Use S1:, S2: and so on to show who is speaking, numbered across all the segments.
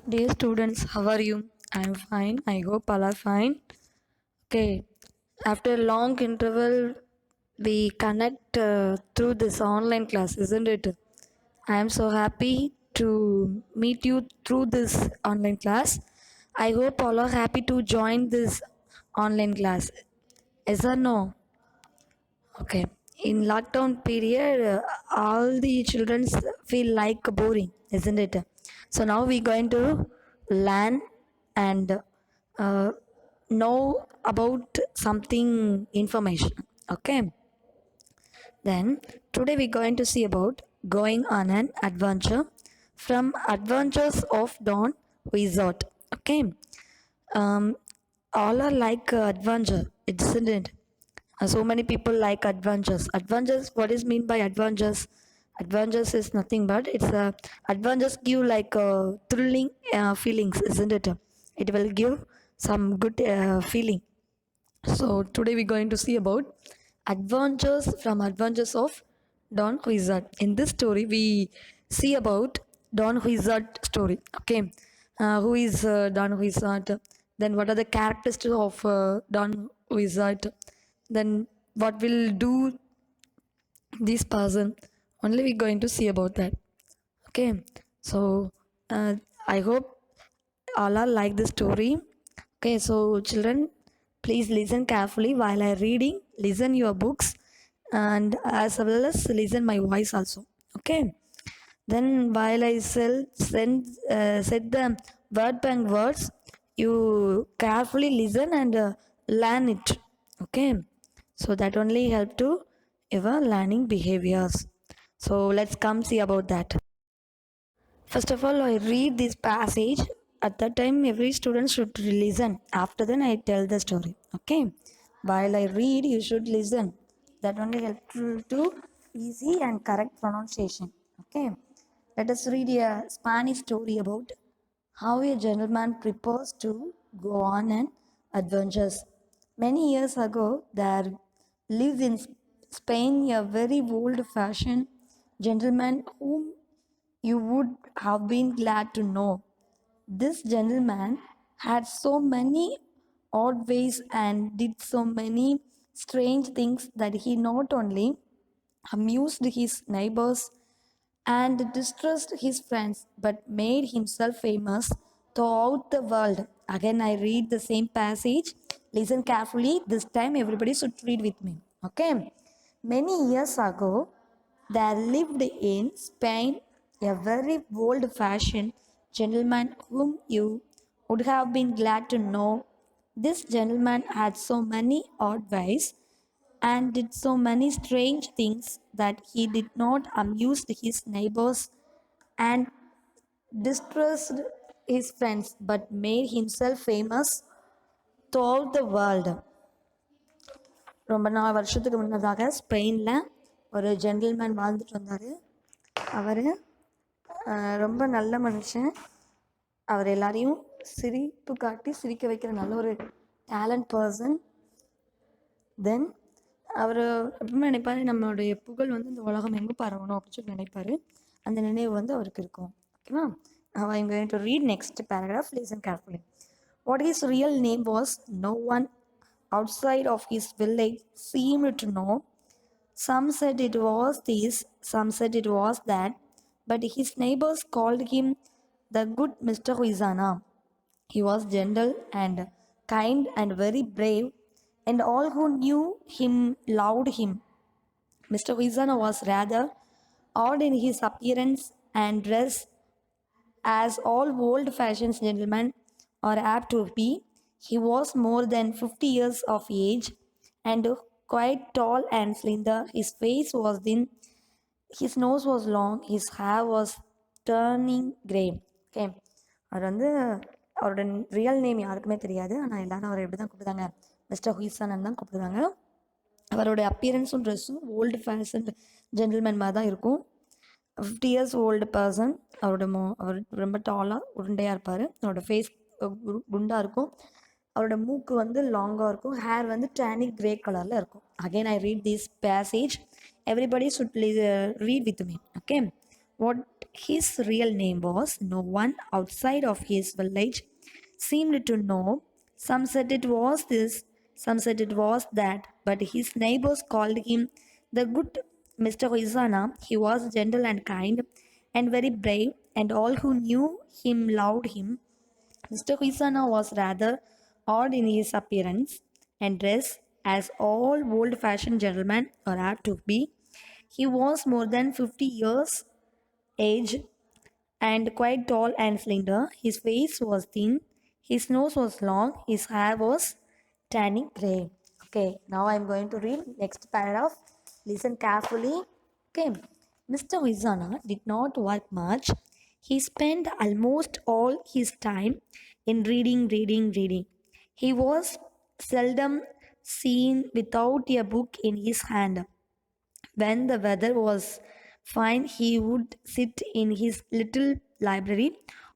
S1: Dear students, how are you? I'm fine. I hope all are fine. Okay, after a long interval, we connect through this online class, isn't it? I am so happy to meet you through this online class. I hope all are happy to join this online class. Yes or no? Okay. In lockdown period, all the children feel like boring, isn't it? So now we're going to learn and uh, know about something information. Okay. Then today we're going to see about going on an adventure from Adventures of Don Wizard. Okay. Um, all are like adventure, isn't it? So many people like adventures. Adventures, what is mean by adventures? Adventures is nothing but it's a adventures give like thrilling feelings, isn't it? It will give some good feeling. So today we're going to see about adventures from Adventures of Don Wizard. In this story, we see about Don Wizard story. Okay, who is Don Wizard? Then what are the characteristics of Don Wizard? Then what will do this person? Only we're going to see about that. Okay, so uh, I hope all are like the story. Okay, so children, please listen carefully while I reading. Listen your books, and as well as listen my voice also. Okay. Then while I said the word bank words, you carefully listen and learn it. Okay. So that only help to your learning behaviors. So let's come see about that. First of all, I read this passage. At that time, every student should listen. After then, I tell the story. Okay. While I read, you should listen. That only helps you to easy and correct pronunciation. Okay. Let us read a Spanish story about how a gentleman prepares to go on an adventures. Many years ago, there lived in Spain a very old-fashioned gentleman whom you would have been glad to know. This gentleman had so many odd ways and did so many strange things that he not only amused his neighbors and distressed his friends, but made himself famous throughout the world. Again, I read the same passage. Listen carefully. This time, everybody should read with me. Okay. Many years ago, there lived in Spain a very old fashioned gentleman whom you would have been glad to know. This gentleman had so many odd ways and did so many strange things that he did not amuse his neighbors and distressed his friends, but made himself famous throughout the world. ரொம்ப நாள் வருஷத்துக்கு முன்னதாக ஸ்பெயினில் ஒரு gentleman வாழ்ந்துட்டு வந்தார். அவர் ரொம்ப நல்ல மனுஷன். அவர் எல்லாரையும் சிரிப்பு காட்டி சிரிக்க வைக்கிற நல்ல ஒரு டேலண்ட் பர்சன். தென் அவர் எப்பவுமே நினைப்பார், நம்மளுடைய புகழ் வந்து இந்த உலகம் எங்கே பரவணும் அப்படின்னு சொல்லி நினைப்பார். அந்த நினைவு வந்து அவருக்கு இருக்கும். ஓகேவா? I'm going to read next paragraph. Listen carefully. What his real name was, no one outside of his village seemed to know. Some said it was this, some said it was that, but his neighbors called him the good Mr. Huizana. He was gentle and kind and very brave, and all who knew him loved him. Mr. Huizana was rather odd in his appearance and dress, as all old fashioned gentlemen are apt to be. He was more than 50 years of age and quite tall and slender. His face was thin, his nose was long, his hair was turning grey. Okay. அவர் வந்து அவரோட real name யாருக்குமே தெரியாது. ஆனால் எல்லாரும் அவரை எப்படி தான் கூப்பிடுதாங்க, mister ஹுய்சன் தான் கூப்பிடுறாங்க. அவரோட அப்பியரன்ஸும் ட்ரெஸ்ஸும் ஓல்டு ஃபேஷன் ஜென்டில்மேன் மாதிரி தான் இருக்கும். 50 இயர்ஸ் ஓல்டு பர்சன். அவர் ரொம்ப டாலாக உருண்டையாக இருப்பார். அவரோட ஃபேஸ் குண்டாக இருக்கும். அவரோட மூக்கு வந்து லாங்காக இருக்கும். ஹேர் வந்து டேனிக் கிரே கலரில் இருக்கும். Again I read this passage. Everybody should read with me. Okay. What His real name was no one outside of his village seemed to know. Some said it was this, some said it was that, but his neighbors called him the good Mr. Hoizana. He was gentle and kind and very brave, and all who knew him loved him. Mr. Hoizana was rather odd in his appearance and dress, as all old fashioned gentlemen are apt to be. He was more than 50 years age and quite tall and slender. His face was thin, his nose was long, his hair was tanning gray. Okay, now I'm going to read next paragraph. Listen carefully. Okay, Mr. Vizana did not work much. He spent almost all his time in reading. He was seldom seen without a book in his hand. When the weather was fine, he would sit in his little library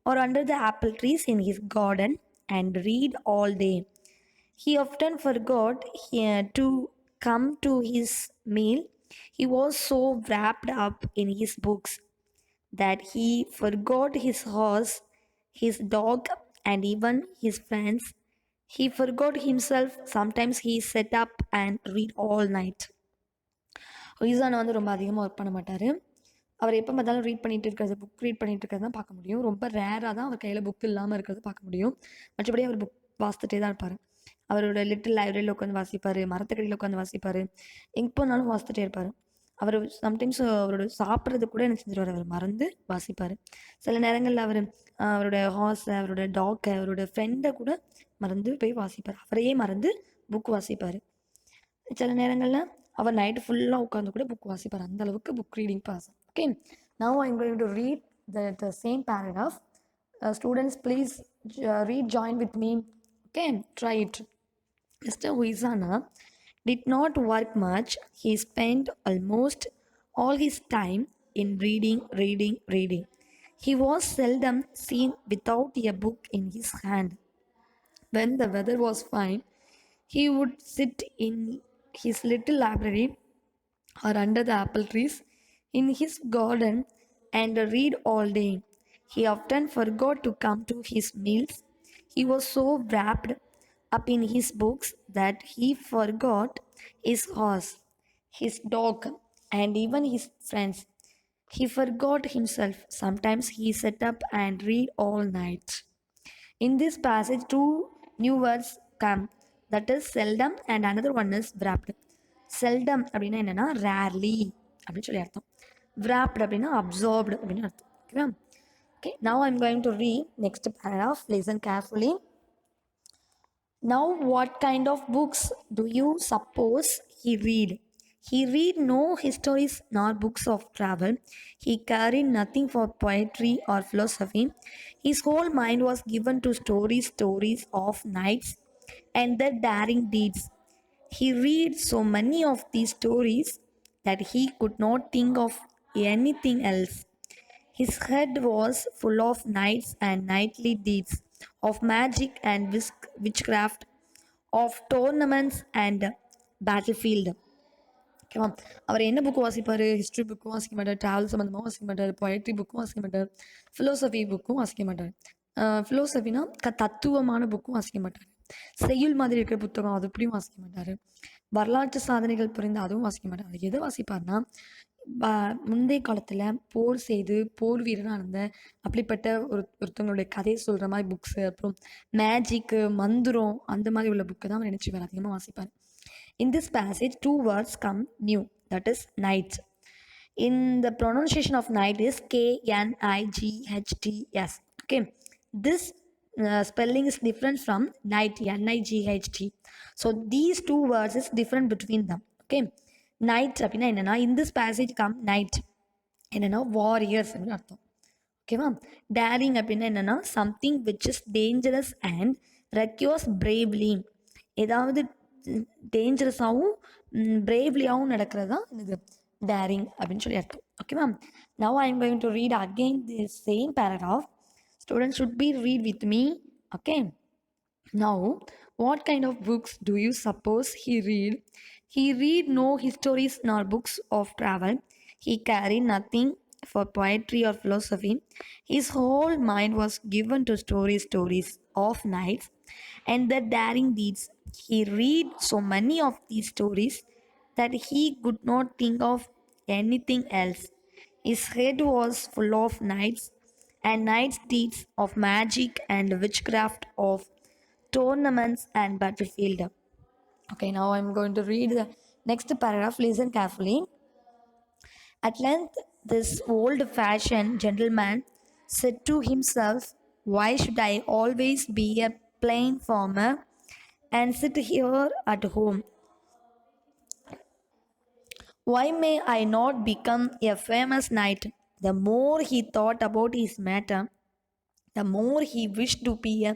S1: or under the apple trees in his garden and read all day. He often forgot to come to his meal. He was so wrapped up in his books that he forgot his horse, his dog, and even his friends. He forgot himself. Sometimes he sat up and read all night. ரீசானை வந்து ரொம்ப அதிகமாக work பண்ண மாட்டார். அவர் எப்போ பார்த்தாலும் read பண்ணிகிட்டு இருக்கிறது, book read பண்ணிகிட்டு இருக்கிறது தான் பார்க்க முடியும். ரொம்ப ரேராக தான் அவர் கையில் புக் இல்லாமல் இருக்கிறது பார்க்க முடியும். மற்றபடி அவர் புக் வாசித்துட்டே தான் இருப்பார். அவரோட லிட்டில் லைப்ரரியில் உட்காந்து வாசிப்பார், மரத்துக்கடியில் உட்காந்து வாசிப்பார், எங்கே போனாலும் வாசித்துட்டே இருப்பார். அவர் சம்டைம்ஸ் அவரோட சாப்பிட்றது கூட என்ன செஞ்சிருவார், அவர் மறந்து வாசிப்பார். சில நேரங்களில் அவர் அவரோட ஹார்ஸை, அவரோட டாக்கை, அவரோட ஃப்ரெண்டை கூட மறந்து போய் வாசிப்பார். அவரையே மறந்து புக் வாசிப்பார். சில நேரங்களில் அவர் நைட்டு ஃபுல்லாக உட்காந்து கூட புக் வாசிப்பார். அந்த அளவுக்கு book reading person. Okay, now I am going to read the same paragraph. Students please read join with me. Okay, try it. Mr. Huizana did not work much. He spent almost all his time in reading. He was seldom seen without a book in his hand. When the weather was fine, he would sit in his little library or under the apple trees in his garden and read all day. He often forgot to come to his meals. He was so wrapped up in his books that he forgot his horse, his dog, and even his friends. He forgot himself. Sometimes he sat up and read all night. In this passage, two new words come, that is seldom and another one is wrapped. Seldom அப்படின்னா என்னன்னா rarely அப்படின்னு சொல்லி அர்த்தம். wrapped அப்படின்னா absorbed அப்படின்னு அர்த்தம். ஓகேவா? Okay, now I'm going to read next paragraph. Listen carefully. Now, what kind of books do you suppose he read? He read no histories nor books of travel. He cared nothing for poetry or philosophy. His whole mind was given to stories of knights and their daring deeds. He read so many of these stories that he could not think of anything else. His head was full of knights and knightly deeds, of magic and witchcraft, of tournaments and battlefield. ஓகேவா? அவர் என்ன book வாசிப்பார்? History புக்கும் வாசிக்க மாட்டார், travel சம்மந்தமாக வாசிக்க மாட்டார், poetry புக்கும் வாசிக்க மாட்டார், ஃபிலோசஃபி புக்கும் வாசிக்க மாட்டார். ஃபிலோசஃபினா தத்துவமான புக்கும் வாசிக்க மாட்டார். செய்யுள் மாதிரி இருக்கிற புத்தகம் அது எப்படியும் வாசிக்க மாட்டார். வரலாற்று சாதனைகள் புரிந்து அதுவும் வாசிக்க மாட்டார். அது எதை வாசிப்பார்னா, முந்தைய காலத்தில் போர் செய்து போர் வீரனாக இருந்த அப்படிப்பட்ட ஒருத்தவங்களுடைய கதையை சொல்கிற மாதிரி புக்ஸு, அப்புறம் மேஜிக்கு, மந்திரம், அந்த மாதிரி உள்ள புக்கு தான் அவர் நினச்சிவார் அதிகமாக வாசிப்பார். In this passage, two words come new, that is night. In the pronunciation of night is K-N-I-G-H-T-S. Okay, this spelling is different from night, N-I-G-H-T. So these two words is different between them. Okay, night அப்படின்னா என்னன்னா, in this passage come night என்னன்னா warriors அப்படின்னு அர்த்தம். ஓகேவா? Daring அப்படின்னா என்னன்னா something which is dangerous and requires bravely. ஏதாவது டேஞ்சரஸாகவும் பிரேவ்லியாகவும் நடக்கிறது தான் இது டேரிங் அப்படின்னு சொல்லி அர்த்தம். ஓகேவா? Now I am going to read again the same paragraph. Students should be read with me. Okay, now what kind of books do you suppose he read? He read no histories nor books of travel. He carried nothing for poetry or philosophy. His whole mind was given to stories of knights and their daring deeds. He read so many of these stories that he could not think of anything else. His head was full of knights and knights' deeds of magic and witchcraft, of tournaments and battlefield. Okay, now I'm going to read the next paragraph. Listen carefully. At length, this old fashioned gentleman said to himself, "Why should I always be a plain farmer and sit here at home? Why may I not become a famous knight?" The more he thought about his matter, the more he wished to be a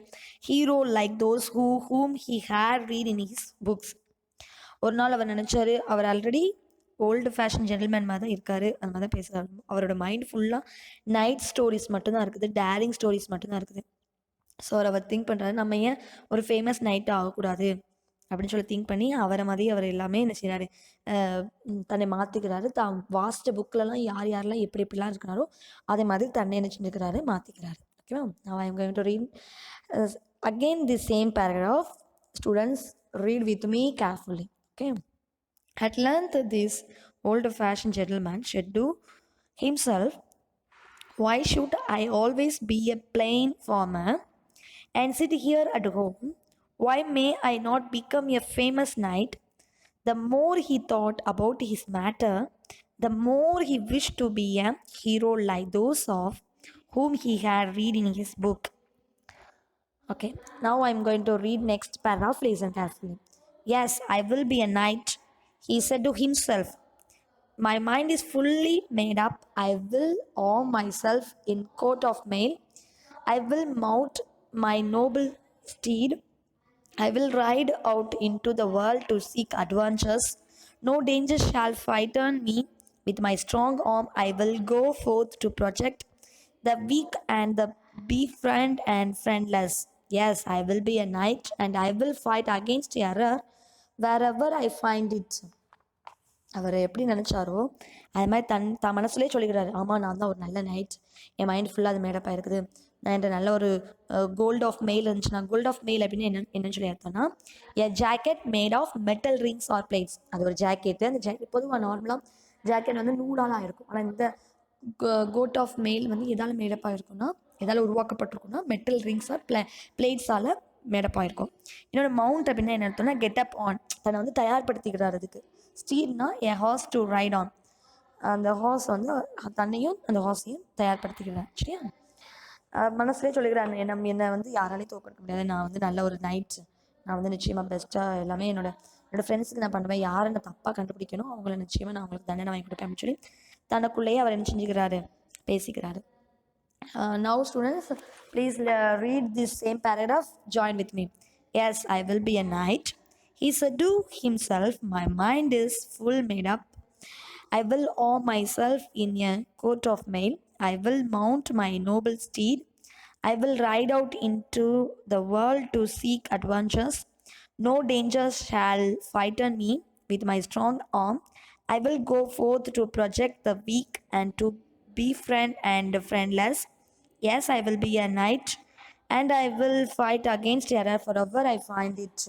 S1: hero like those whom he had read in his books. ஒரு நாள் அவர் நினச்சாரு, அவர் already old fashion gentleman மாதிரி தான் இருக்காரு, அந்த மாதிரி தான் பேசுகிறாரு. அவரோட மைண்ட் ஃபுல்லாக நைட் ஸ்டோரிஸ் மட்டும்தான் இருக்குது, டேரிங் ஸ்டோரிஸ் மட்டும்தான் இருக்குது. ஸோ அவர் திங்க் பண்ணுறாரு, நம்ம ஏன் ஒரு ஃபேமஸ் நைட்டாக ஆகக்கூடாது அப்படின்னு சொல்லி திங்க் பண்ணி அவரை மாதிரி அவர் எல்லாமே என்ன செய்கிறாரு, தன்னை மாற்றிக்கிறாரு. தான் வாசித்த புக்கிலலாம் யார் யாரெல்லாம் எப்படி எப்படிலாம் இருக்கிறாரோ அதே மாதிரி தன்னை என்ன செஞ்சுக்கிறாரு, மாற்றிக்கிறாரு. ஓகேவா? Now I am going to read again the same paragraph. Students, read with me carefully. Okay. At length, this old-fashioned gentleman said to himself, "Why should I always be a plain farmer and sit here at home? Why may I not become a famous knight?" The more he thought about his matter, the more he wished to be a hero like those of whom he had read in his book. Okay, now I'm going to read next paragraph. Listen carefully. "Yes, I will be a knight," he said to himself. "My mind is fully made up. I will arm myself in coat of mail. I will mount my noble steed. I will ride out into the world to seek adventures. No danger shall frighten me. With my strong arm, I will go forth to protect the weak and the befriend and friendless. Yes, I will be a knight and I will fight against error wherever I find it." அவர் எப்படி நினச்சாரோ அது மாதிரி தான் மனசுலேயே சொல்லிக்கிறாரு, ஆமாம் நான் தான் ஒரு நல்ல night, என் mind ஃபுல்லாக அது மேடப்பாக இருக்குது, நான் என்ற நல்ல ஒரு கோல்ட் ஆஃப் மெயில் இருந்துச்சுன்னா, கோல்ட் ஆஃப் மெயில் அப்படின்னு என்னன்னு சொல்லி அர்த்தம்னா, a jacket made of metal rings or plates. அது ஒரு ஜாக்கெட்டு. அந்த ஜாக்கெட் பொதுவாக நார்மலாக ஜாக்கெட் வந்து நூலாலாம் இருக்கும். ஆனால் இந்த கோட் ஆஃப் மெயில் வந்து எதால் மேடப்பாக இருக்கும்னா, எதால் உருவாக்கப்பட்டிருக்குன்னா மெட்டல் ரிங்ஸ் ஆர் பிளேட்ஸால் மேடப்பாக இருக்கும். என்னோட மவுண்ட் அப்படின்னா என்ன அர்த்தம்னா, கெட் அப் ஆன், தன்னை வந்து தயார்படுத்திக்கிறார் அதுக்கு. ஸ்டீட்னா எ ஹார்ஸ் டு ரைட் ஆன், அந்த ஹார்ஸ் வந்து தன்னையும் அந்த ஹார்ஸையும் தயார்படுத்திக்கிறார். சரியா? மனசுலேயே சொல்லிக்கிறார், என்னை வந்து யாராலையும் தோற்கடிக்க முடியாது, நான் வந்து நல்ல ஒரு நைட், நான் வந்து நிச்சயமாக பெஸ்ட்டாக எல்லாமே என்னோடய ஃப்ரெண்ட்ஸுக்கு நான் பண்ணுவேன், யாரை நான் தப்பாக கண்டுபிடிக்கணும் அவங்கள நிச்சயமாக நான் அவங்களுக்கு தண்டனை வாங்கி கொடுப்பேன் அப்படின்னு சொல்லி தனக்குள்ளேயே அவர் என்ன செஞ்சுக்கிறாரு, பேசிக்கிறாரு. Now students, please read this same paragraph. Join with me. "Yes, I will be a knight," he said to himself. "My mind is full made up. I will arm myself in a coat of mail. I will mount my noble steed. I will ride out into the world to seek adventures. No danger shall frighten me. With my strong arm, I will go forth to protect the weak and to befriend and friendless. Yes, I will be a knight and I will fight against error forever I find it."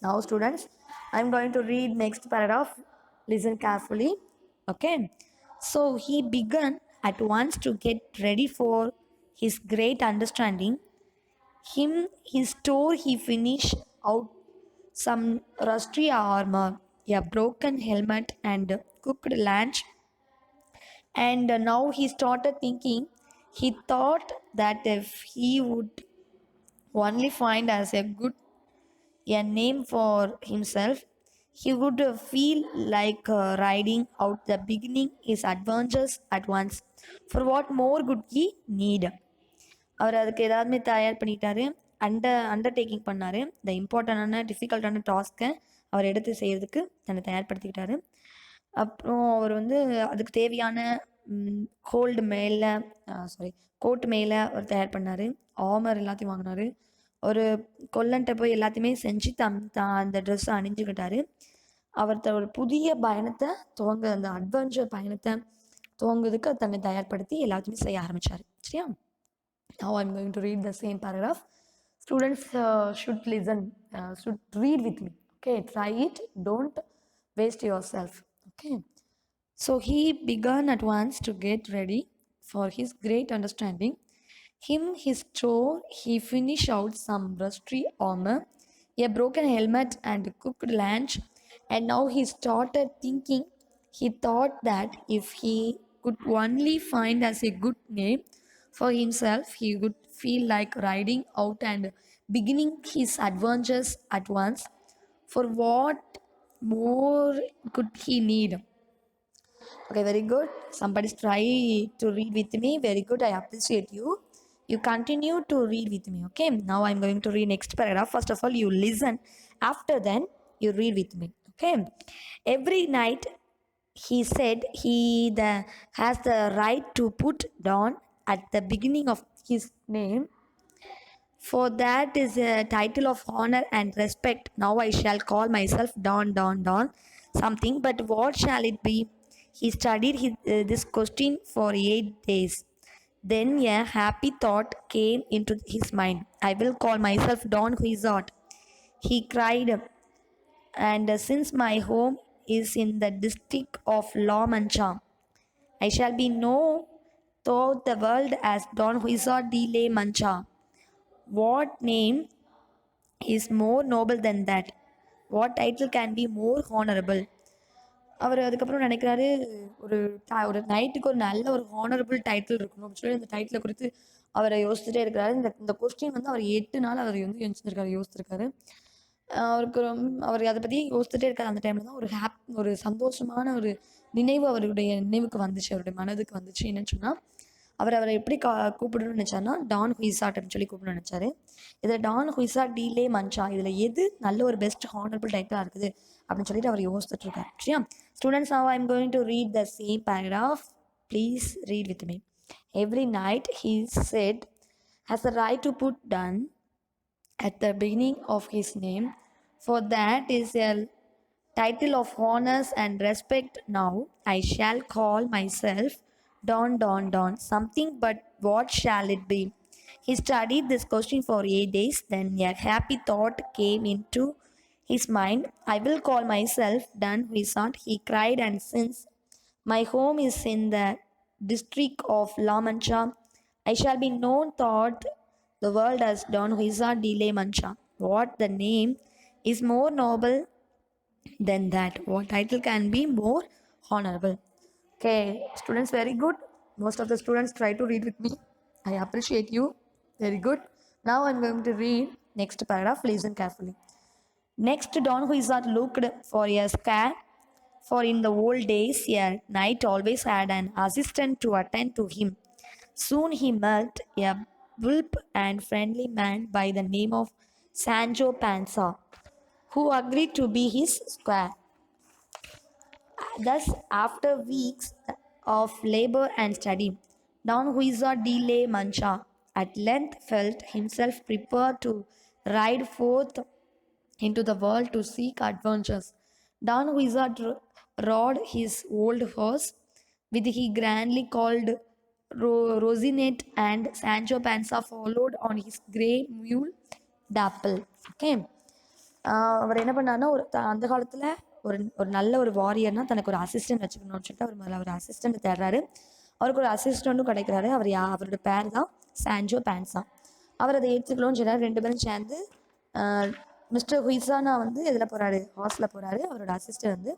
S1: Now students, I'm going to read next paragraph. Listen carefully. Okay. "So he began at once to get ready for his great understanding. His store he finished out some rusty armor, a broken helmet and cooked lunch. And now he started thinking. He thought that if he would only find as a name for himself, he would feel like riding out the beginning his adventures at once. For what more could he need? அவர் அதுக்கு ஏதாவதுமே தயார் பண்ணிட்டாரு. Undertaking பண்ணார். இந்த இம்பார்ட்டண்டான டிஃபிகல்ட்டான டாஸ்க்கை அவர் எடுத்து செய்கிறதுக்கு தன்னை தயார்படுத்திக்கிட்டாரு. அப்புறம் அவர் வந்து அதுக்கு தேவையான கோட் மேலே அவர் தயார் பண்ணார். ஆர்மர் எல்லாத்தையும் வாங்கினார். ஒரு கொல்லன்ட்ட போய் எல்லாத்தையுமே செஞ்சு அந்த ட்ரெஸ்ஸை அணிஞ்சுக்கிட்டார். அவர் ஒரு புதிய பயணத்தை அந்த அட்வென்ச்சர் பயணத்தை துவங்குறதுக்கு தன்னை தயார்படுத்தி எல்லாத்தையுமே செய்ய ஆரம்பித்தார். சரியா? Now I'm going to read the same paragraph. Students should listen, should read with me. Okay, try it. Don't waste yourself. Okay. So he began at once to get ready for his great understanding. Him his chore, he finished out some rusty armor, a broken helmet, and cooked lunch. And now he started thinking. He thought that if he could only find as a good name for himself, he would feel like riding out and beginning his adventures at once. For what more could he need? Okay, very good. Somebody's try to read with me. Very good. I appreciate you. You continue to read with me. Okay. Now I'm going to read next paragraph. First of all, you listen. After then, you read with me. Okay. Every night, he said has the right to put down at the beginning of his name, for that is a title of honor and respect. Now I shall call myself Don, something, but what shall it be? He studied this question for 8 days. Then a happy thought came into his mind. I will call myself Don Quixote. He cried, and since my home is in the district of La Mancha, I shall be known throughout the world as Don Quixote de la Mancha. What name is more noble than that? What title can be more honorable? அவர் அதுக்கப்புறம் நினைக்கிறாரு, ஒரு நைட்டுக்கு ஒரு நல்ல ஒரு honourable title இருக்கணும் அப்படின்னு சொல்லி அந்த டைட்டிலை குறித்து அவரை யோசிச்சுட்டே இருக்கிறாரு. இந்த கொஸ்டின் வந்து அவர் 8 நாள் அவர் வந்து யோசிச்சிருக்காரு. அவருக்கு அவர் அதை பற்றி யோசிச்சுட்டே இருக்காரு. அந்த டைமில் தான் ஒரு சந்தோஷமான ஒரு நினைவு அவருடைய நினைவுக்கு வந்துச்சு, அவருடைய மனதுக்கு வந்துச்சு. என்னன்னு சொன்னால், அவரை எப்படி கூப்பிடணும்னு நினச்சாருன்னா, டான் குயிசாட் அப்படின்னு சொல்லி கூப்பிடணும்னு நினச்சாரு. இதில் டான் குயிசாட் டி லே மன்ச்சா, இதில் எது நல்ல ஒரு பெஸ்ட் ஹானரபிள் டைட்டிலாக இருக்குது அப்படின்னு சொல்லிட்டு அவர் யோசிச்சுட்டு இருக்காரு. சரியா? Students, now I'm going to read the same paragraph. Please read with me. Every night he said has the right to put down at the beginning of his name, for that is a title of honors and respect. Now I shall call myself Don, something, but what shall it be? He studied this question for 8 days. Then a happy thought came into his mind. I will call myself Don Quixote, he cried, and since my home is in the district of La Mancha, I shall be known throughout the world as Don Quixote de la Mancha. What the name is more noble than that? What title can be more honorable? Okay, students, very good. Most of the students try to read with me. I appreciate you. Very good. Now I'm going to read next paragraph. Listen carefully. Next, Don Quixote looked for a scare, for in the old days a knight always had an assistant to attend to him. Soon he met a wulp and friendly man by the name of Sancho Panza, who agreed to be his squire. Thus, after weeks of labor and study, Don Quixote de la Mancha at length felt himself prepared to ride forth into the world to seek adventures. Don Quixote rode his old horse, which he grandly called Rosinante, and Sancho Panza followed on his grey mule Dapple. Okay. அவர் என்ன பண்ணாருன்னா, அந்த காலத்தில் ஒரு நல்ல ஒரு வாரியர்னா தனக்கு ஒரு assistant வச்சுக்கணும்னு சொல்லிட்டு அவர் முதல்ல ஒரு அசிஸ்டண்ட் தேடுறாரு. அவருக்கு ஒரு அசிஸ்டண்ட்டும் கிடைக்கிறாரு. அவரோட பேர் தான் சான்ஜோ பான்சா. அவர் அதை ஏற்றுக்கணும்னு சொன்னார். 2 பேரும் சேர்ந்து மிஸ்டர் குயிசானா வந்து இதில் போகிறாரு, ஹார்ஸில் போகிறாரு. அவரோட அசிஸ்டன்ட் வந்து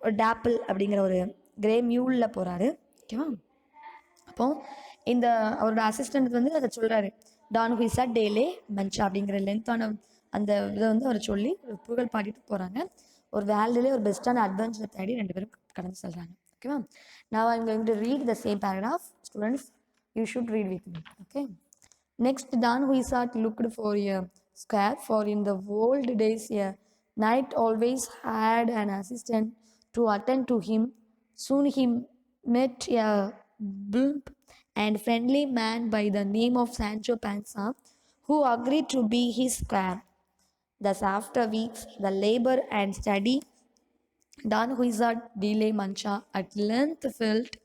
S1: ஒரு டேப்பிள் அப்படிங்கிற ஒரு கிரே மியூலில் போகிறாரு. ஓகேவா? அப்போது அவரோட அசிஸ்டண்ட் வந்து அதை சொல்கிறாரு, டான் குயிசாட் டே லே மன்ச்சா அப்படிங்கிற லென்த்தான அந்த இதை வந்து அவர் சொல்லி புகழ் பாடிட்டு போகிறாங்க. ஒரு வேல்டுலேயே ஒரு பெஸ்ட்டான அட்வென்ச்சரை தேடி 2 பேரும் கடந்து செல்கிறாங்க. ஓகேவா? Now I'm going to read the same paragraph. Students, you should read with me. Okay. Next, Don Quixote looked for a square, for in the old days a knight always had an assistant to attend to him. Soon he met a blunt and friendly man by the name of Sancho Panza, who agreed to be his squire. Thus, after weeks, the labor and study, Don Huizar de la Mancha at length felt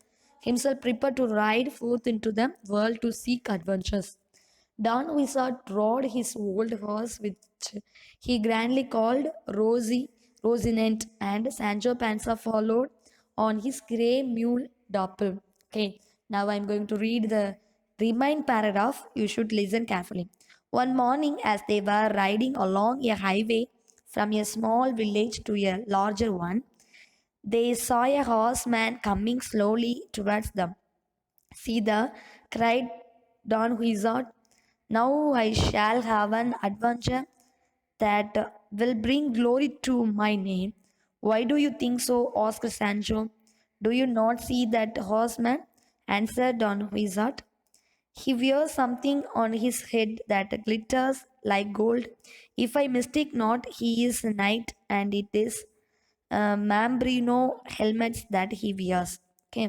S1: himself prepared to ride forth into the world to seek adventures. Don Huizar rode his old horse, which he grandly called Rosinante, and Sancho Panza followed on his grey mule Doppel. Okay, now I'm going to read the remaining paragraph. You should listen carefully. One morning, as they were riding along a highway from a small village to a larger one, they saw a horseman coming slowly towards them. See the cried Don Quixote. Now I shall have an adventure that will bring glory to my name. Why do you think so? Asked Sancho. Do you not see that horseman? Answered Don Quixote. He wears something on his head that glitters like gold. If I mistake not, he is a knight, and it is Mambrino helmets that he wears. Okay.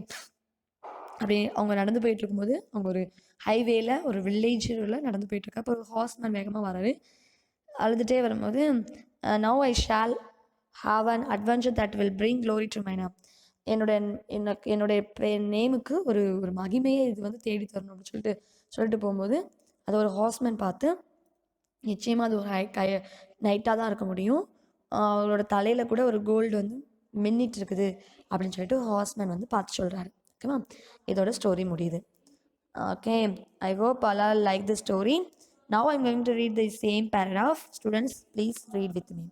S1: அப்படியே அவங்க நடந்து போயிட்டு இருக்கும்போது அவங்க ஒரு ஹைவேல ஒரு வில்லேஜில் நடந்து போயிட்டுருக்கா. அப்போ ஒரு ஹார்ஸ்மேன் வேகமாக வராரு. அழுதுகிட்டே வரும்போது now I shall have an adventure that will bring glory to my name. என்னுடைய நேமுக்கு ஒரு ஒரு மகிமையை இது வந்து தேடி தரணும் அப்படின்னு சொல்லிட்டு போகும்போது அதை ஒரு ஹார்ஸ்மேன் பார்த்து நிச்சயமாக அது ஒரு நைட்டாக தான் இருக்க முடியும், அவரோட தலையில் கூட ஒரு கோல்டு வந்து மின்னிட்டு இருக்குது அப்படின்னு சொல்லிட்டு ஹார்ஸ்மேன் வந்து பார்த்து சொல்கிறாரு. ஓகேவா, இதோட ஸ்டோரி முடியுது. Okay, I hope all like the story. Now I'm going to read the same paragraph. Students, please read with me.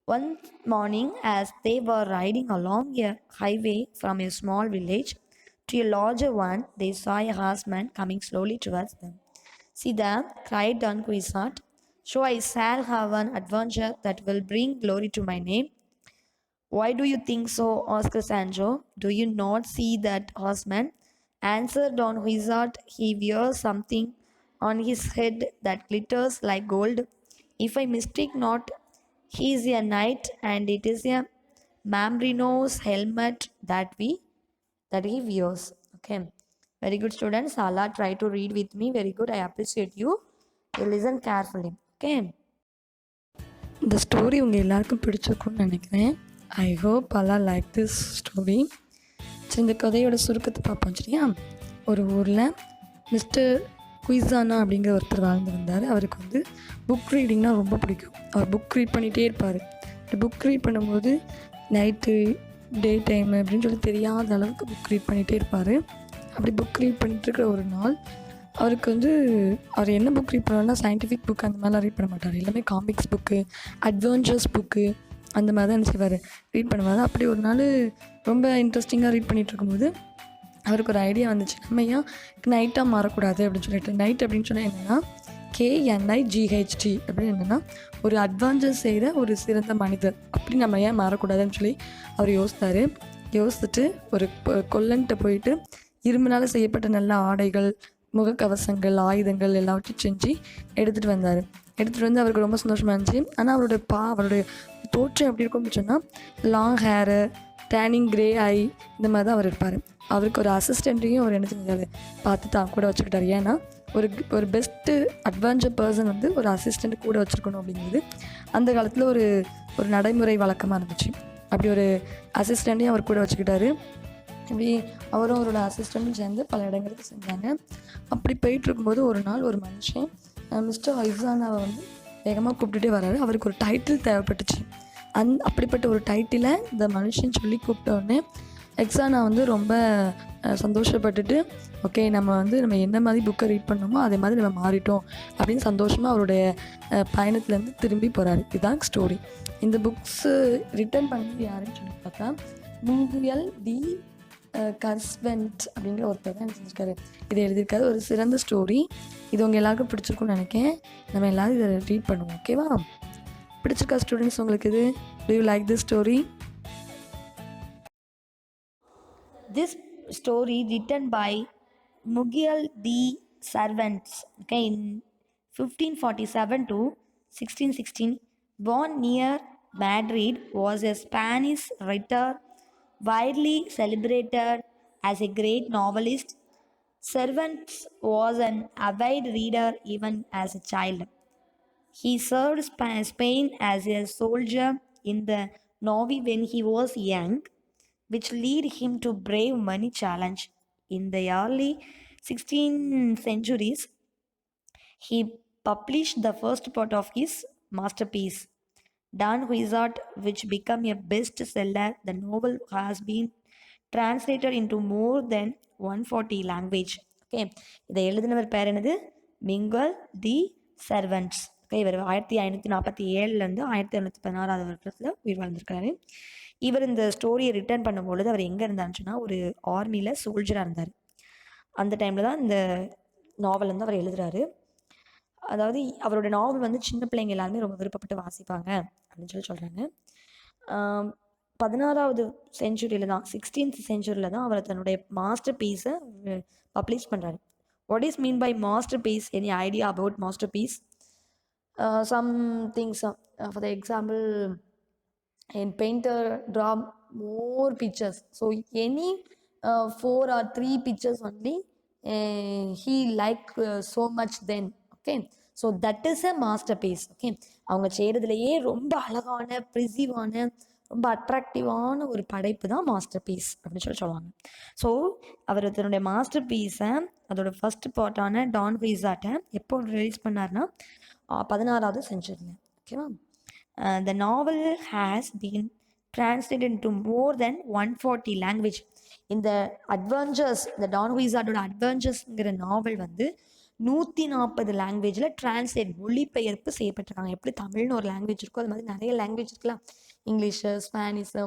S1: One morning, as they were riding along a highway from a small village to a larger one, they saw a horseman coming slowly towards them. See them, cried Don Quixote. So I shall have an adventure that will bring glory to my name. Why do you think so? Asked Sancho. Do you not see that horseman? Answered Don Quixote. He wears something on his head that glitters like gold. If I mistake not, he is a knight, and it is a Mambrino's helmet that he wears. Okay. Very good, students. Allah, try to read with me. Very good. I appreciate you. You listen carefully. Okay. இந்த story உங்கள் எல்லாருக்கும் பிடிச்சிருக்குன்னு நினைக்கிறேன். I hope Allah like this story. சரி, இந்த கதையோட சுருக்கத்தை பார்ப்போம். சரியா, ஒரு ஊரில் மிஸ்டர் குயிஸானா அப்படிங்கிற ஒருத்தர் வாழ்ந்து வந்தார். அவருக்கு வந்து புக் ரீடிங்னால் ரொம்ப பிடிக்கும். அவர் புக் ரீட் பண்ணிகிட்டே இருப்பார். புக் ரீட் பண்ணும்போது நைட்டு டே டைமு அப்படின்னு சொல்லி தெரியாத அளவுக்கு புக் ரீட் பண்ணிகிட்டே இருப்பார். அப்படி புக் ரீட் பண்ணிகிட்ருக்கிற ஒரு நாள் அவருக்கு வந்து அவர் என்ன புக் ரீட் பண்ணுவார்னா சயின்டிஃபிக் புக் அந்த மாதிரிலாம் ரீட் பண்ண மாட்டார். எல்லாமே காமிக்ஸ் புக்கு, அட்வென்ச்சர்ஸ் புக்கு அந்த மாதிரி தான் என்ன செய்வார், ரீட் பண்ணுவார். அப்படி ஒரு நாள் ரொம்ப இன்ட்ரெஸ்டிங்காக ரீட் பண்ணிகிட்டு இருக்கும்போது அவருக்கு ஒரு ஐடியா வந்துச்சு, நம்ம ஏன் நைட்டாக மாறக்கூடாது அப்படின்னு சொல்லிட்டு. நைட் அப்படின்னு சொன்னால் என்னென்னா KNIGHT அப்படின்னு என்னென்னா ஒரு அட்வான்ச்சர் செய்கிற ஒரு சிறந்த மனிதர், அப்படி நம்ம ஏன் மாறக்கூடாதுன்னு சொல்லி அவர் யோசிச்சுட்டு ஒரு கொல்லன்ட்ட போயிட்டு இரும்பினால் செய்யப்பட்ட நல்ல ஆடைகள், முகக்கவசங்கள், ஆயுதங்கள் எல்லாவற்றையும் செஞ்சு எடுத்துகிட்டு வந்தார். எடுத்துகிட்டு வந்து அவருக்கு ரொம்ப சந்தோஷமாக இருந்துச்சு. ஆனால் அவருடைய தோற்றம் எப்படி இருக்கும்னு சொன்னால் லாங் ஹேரு, டேனிங் கிரே ஐ இந்த மாதிரி தான் அவர் இருப்பார். அவருக்கு ஒரு அசிஸ்டண்ட்டையும் அவர் என்ன செஞ்சார், பார்த்து தான் கூட வச்சுக்கிட்டார். ஏன்னா ஒரு பெஸ்ட்டு அட்வான்ச்சர் பர்சன் வந்து ஒரு அசிஸ்டண்ட் கூட வச்சுருக்கணும் அப்படிங்கிறது அந்த காலத்தில் ஒரு நடைமுறை வழக்கமாக இருந்துச்சு. அப்படி ஒரு அசிஸ்டண்ட்டையும் அவர் கூட வச்சுக்கிட்டாரு. இப்படி அவரும் அவரோட அசிஸ்டண்ட்டும் சேர்ந்து பல இடங்களுக்கு செஞ்சாங்க. அப்படி போயிட்டுருக்கும்போது ஒரு நாள் ஒரு மனுஷன் மிஸ்டர் ஹைசானாவை வந்து வேகமாக கூப்பிட்டுட்டே வர்றாரு. அவருக்கு ஒரு டைட்டில் தேவைப்பட்டுச்சு. அப்படிப்பட்ட ஒரு டைட்டிலை இந்த மனுஷன் சொல்லி கூப்பிட்டோடனே எக்ஸானா வந்து ரொம்ப சந்தோஷப்பட்டுட்டு, ஓகே நம்ம என்ன மாதிரி புக்கை ரீட் பண்ணோமோ அதே மாதிரி நம்ம மாறிட்டோம் அப்படின்னு சந்தோஷமாக அவருடைய பயணத்துலேருந்து திரும்பி போகிறாரு. இதுதான் ஸ்டோரி. இந்த புக்ஸு ரிட்டன் பண்ணது யாருன்னு சொல்லி பார்த்தா மிகுயல் டி கர்ஸ்வென்ட் அப்படிங்கிற ஒருத்தர் தான் செஞ்சுருக்காரு. இதை எழுதியிருக்காரு. ஒரு சிறந்த ஸ்டோரி. இது உங்கள் எல்லாருக்கும் பிடிச்சிருக்குன்னு நினைக்கிறேன். நம்ம எல்லோரும் இதை ரீட் பண்ணுவோம். ஓகேவா? பிடிச்சிருக்கா ஸ்டூடெண்ட்ஸ் உங்களுக்கு இது? Do you like this story? This story written by Mughal the servants, okay, in 1547 to 1616, born near Madrid, was a Spanish writer widely celebrated as a great novelist. Cervantes was an avid reader even as a child. He served Spain as a soldier in the
S2: Novi when he was young, which lead him to brave many challenge. In the early 16th centuries, he published the first part of his masterpiece, Dan Wizard, which became a bestseller. The novel has been translated into more than 140 language. Okay, இதை எழுதினவர் பேர் என்னது? Mingle தி servants. Okay, இவர் 1547லேருந்து 1716 வருஷத்தில் உயிர் வாழ்ந்திருக்காரு. இவர் இந்த ஸ்டோரியை ரிட்டர்ன் பண்ணும்பொழுது அவர் எங்கே இருந்தாருன்னு சொன்னால் ஒரு ஆர்மியில் சோல்ஜராக இருந்தார். அந்த டைமில் தான் இந்த நாவல் வந்து அவர் எழுதுறாரு. அதாவது அவரோட நாவல் வந்து சின்ன பிள்ளைங்க எல்லாருமே ரொம்ப விருப்பப்பட்டு வாசிப்பாங்க அப்படின்னு சொல்கிறாங்க. 16வது செஞ்சுரியில் தான் 16th செஞ்சுரியில் தான் அவர் தன்னுடைய மாஸ்டர் பீஸை பப்ளிஷ் பண்ணுறாரு. What is mean by masterpiece? Any idea about masterpiece? Some things for the example, in painter draw more pictures, so any 4 or 3 pictures only he like so much then. Okay, so that is a masterpiece. Okay, அவங்க செய்கிறதுலையே ரொம்ப அழகான, ப்ரிசிவான, ரொம்ப அட்ராக்டிவான ஒரு படைப்பு தான் master piece அப்படின்னு சொல்லுவாங்க. ஸோ அவர் தன்னுடைய மாஸ்டர் பீஸை அதோட ஃபஸ்ட் பார்ட்டான டான் குயிசாட்டை எப்போ ரிலீஸ் பண்ணார்னா 16வது செஞ்சுரியில். ஓகேவா? The novel has been translated into more than 140 language. இந்த அட்வென்ச்சர்ஸ், இந்த டான் குயிசாட்டோட அட்வென்ச்சர்ஸ்ங்கிற நாவல் வந்து 140 லாங்குவேஜில் டிரான்ஸ்லேட், மொழிபெயர்ப்பு செய்யப்பட்டிருக்காங்க. எப்படி தமிழ்னு ஒரு லாங்குவேஜ் இருக்கோ அது மாதிரி நிறைய லாங்குவேஜ் இருக்கலாம். இங்கிலீஷு, ஸ்பானிஷு,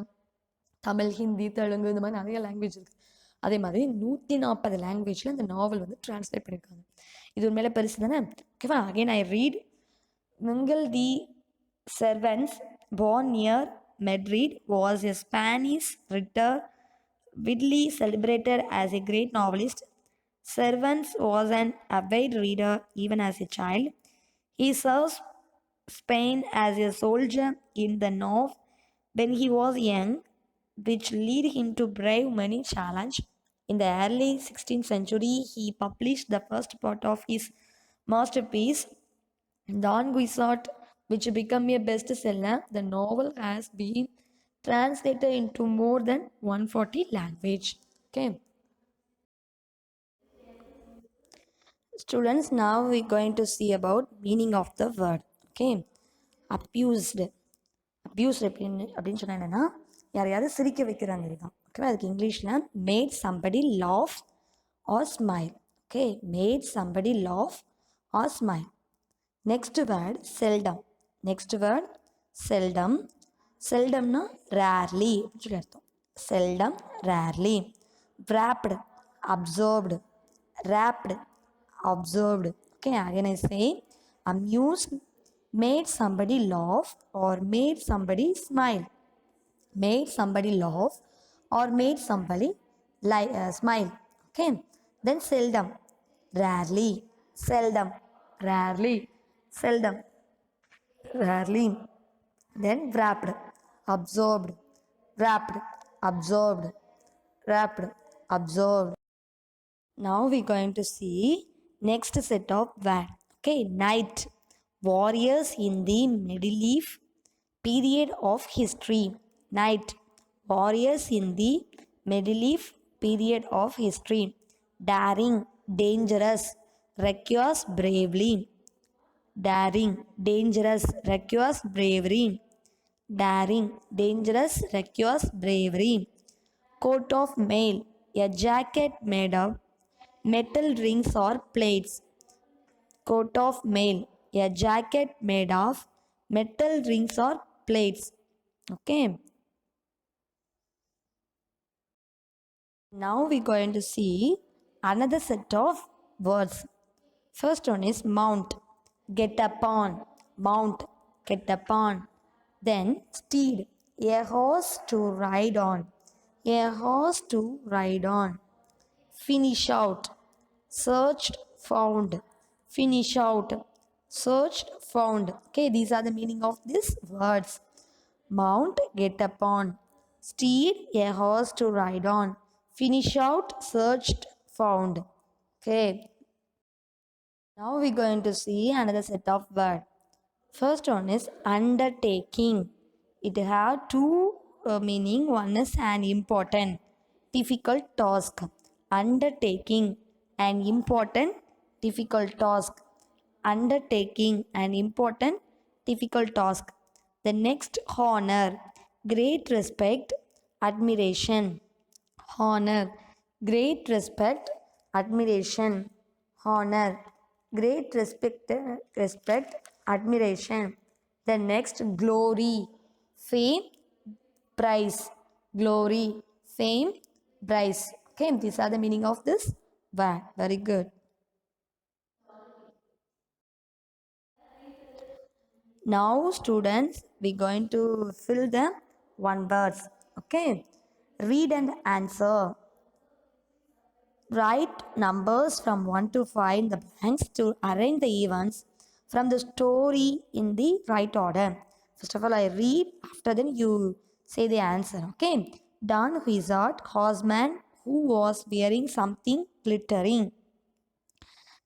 S2: தமிழ், ஹிந்தி, தெலுங்கு, இந்த மாதிரி நிறைய லாங்குவேஜ் இருக்குது. அதே மாதிரி 140 லாங்குவேஜில் இந்த நாவல் வந்து டிரான்ஸ்லேட் பண்ணியிருக்காங்க. இது உண்மையில பெருசு தானே? ஓகேவா? Again I read. Mingle the Cervantes, born near Madrid, was a Spanish writer widely celebrated as a great novelist. Cervantes was an avid reader even as a child. He served Spain as a soldier in the north when he was young, which led him to brave many challenges. In the early 16th century, he published the first part of his masterpiece, Don Quixote, which became a bestseller. The novel has been translated into more than 140 language. Okay. Students, now we're going to see about meaning of the word. Okay. Abused. Abused அப்படின்னு சொன்னால் என்னென்னா, யாரையாவது சிரிக்க வைக்கிறாங்க இதுதான். ஓகேவா? அதுக்கு இங்கிலீஷில் made somebody laugh or smile. Okay, made somebody laugh or smile. Next word seldom. Next word seldom. செல்டம்னா ரேர்லி அப்படின்னு சொல்லி அர்த்தம். Seldom, rarely. wrapped, absorbed, wrapped, observed. Okay, again I say amused, made somebody laugh or made somebody smile. Made somebody laugh or made somebody smile. Okay, then seldom, rarely, seldom, rarely, seldom, rarely. Then wrapped, absorbed, wrapped, absorbed, wrapped, absorbed. Now we're going to see next set of words. Okay, knight, warriors in the medieval period of history. Knight, warriors in the medieval period of history. Daring, dangerous, reckless, bravely. Daring, dangerous, reckless, bravery. Daring, dangerous, reckless, bravery. Coat of mail, a jacket made of metal rings or plates. Coat of mail, a jacket made of metal rings or plates. Okay. Now we're going to see another set of words. First one is mount, get upon, mount, get upon. Then steed, a horse to ride on, a horse to ride on. Finish out, searched, found, finish out, searched, found. Okay, these are the meaning of these words. Mount, get upon. Steed, a horse to ride on. Finish out, searched, found. Okay. Now we're going to see another set of words. First one is undertaking, It had two meaning. One is an important, difficult task. Undertaking an important, difficult task. Undertaking an important, difficult task. The next, honor, great respect, admiration. Honor, great respect, admiration. Honor, great respect, admiration. The next, glory, fame, prize. Glory, fame, prize. Okay, these are the meaning of this word. Very good. Now, students, we're going to fill the one words. Okay, read and answer. Write numbers from 1 to 5 in the blanks to arrange the events from the story in the right order. First of all, I read, after then you say the answer. Okay. Don Wizard, horseman who was wearing something glittering.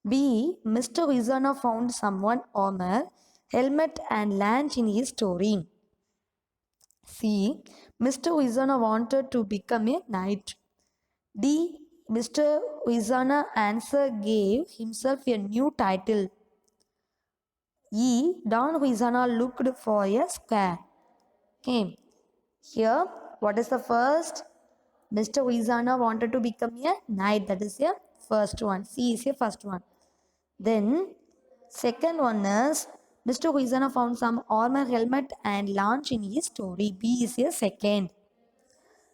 S2: B. Mr. Wizana found someone armor, helmet, and lance in his story. C. Mr. Wizana wanted to become a knight. D. Mr. Wizana answer gave himself a new title. E. Don Wizana looked for a square. Okay. Here, what is the first? Mr. Wizana wanted to become a knight. That is the first one. C is the first one. Then, second one is Mr. Wizana found some armor, helmet, and launch in his story. B is the second.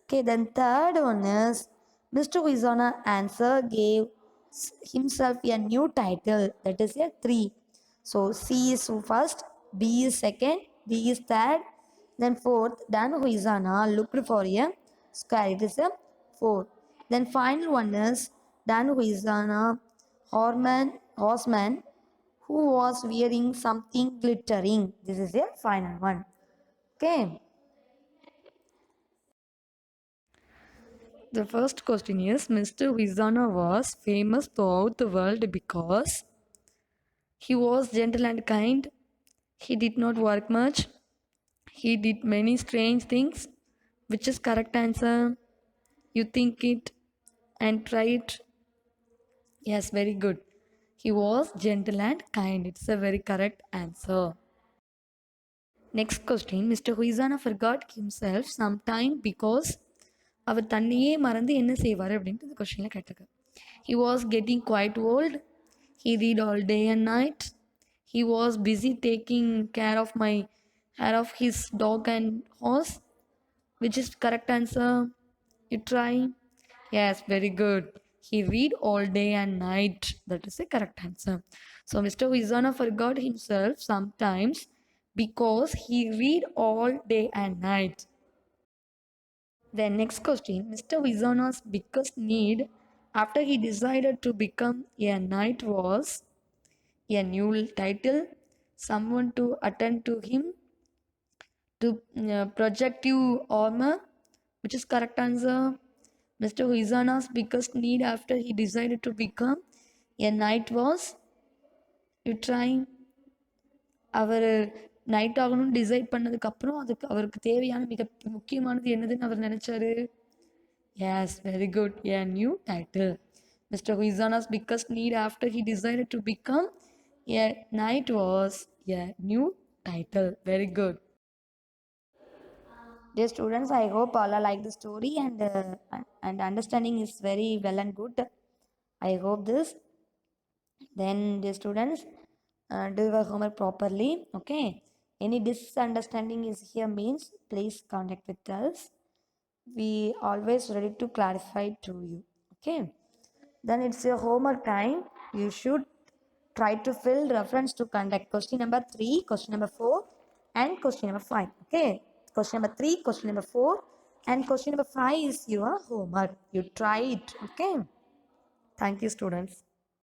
S2: Okay, then third one is Mr. Wizona answer gave himself a new title, that is a 3. So C is first, B is second, D is third, then fourth, Dan Huizana looked for a square, it is a 4. Then final one is Dan Huizana horseman who was wearing something glittering. This is a final one. Okay.
S1: The first question is Mr. Vizana was famous throughout the world because he was gentle and kind. He did not work much. He did many strange things. Which is correct answer? You think it and try it. Yes, very good. He was gentle and kind. It's a very correct answer. Next question. Mr. Huizana forgot himself sometime because அவர் தன்னையே மறந்து என்ன செய்வார் அப்படின்ட்டு இந்த கொஸ்டினில் கேட்டிருக்கு. He was getting quite old. He read all day and night. He was busy taking care of his dog and horse. Which is correct answer? You try. Yes, very good. He read all day and night. That is the correct answer. So Mr. Vizana forgot himself sometimes because he read all day and night. Then next question, Mr. Vizana's biggest need after he decided to become a knight was a new title, someone to attend to him, to projective armor, which is correct answer. Mr. Vizana's biggest need after he decided to become a knight was, you try. அவர் knight ஆகணும்னு decide பண்ணதுக்கப்புறம் அவருக்கு தேவையான மிக முக்கியமானது என்னதுன்னு அவர் நினச்சாரு. Yes, very good. A new title. Mr. Huizana's biggest need after he decided to become a knight was a new title. Very good.
S2: Dear students, I hope all are like the story and understanding is very well and good. I hope this. Then, dear students, do your homework properly. Okay. Any misunderstanding is here means please contact with us. We always ready to clarify to you. Okay. Then it's your homework time. You should try to fill reference to conduct question number 3, question number 4, and question number 5. Okay. Question number 3, question number 4, and question number 5 is your homework. You try it. Okay. Thank you, students.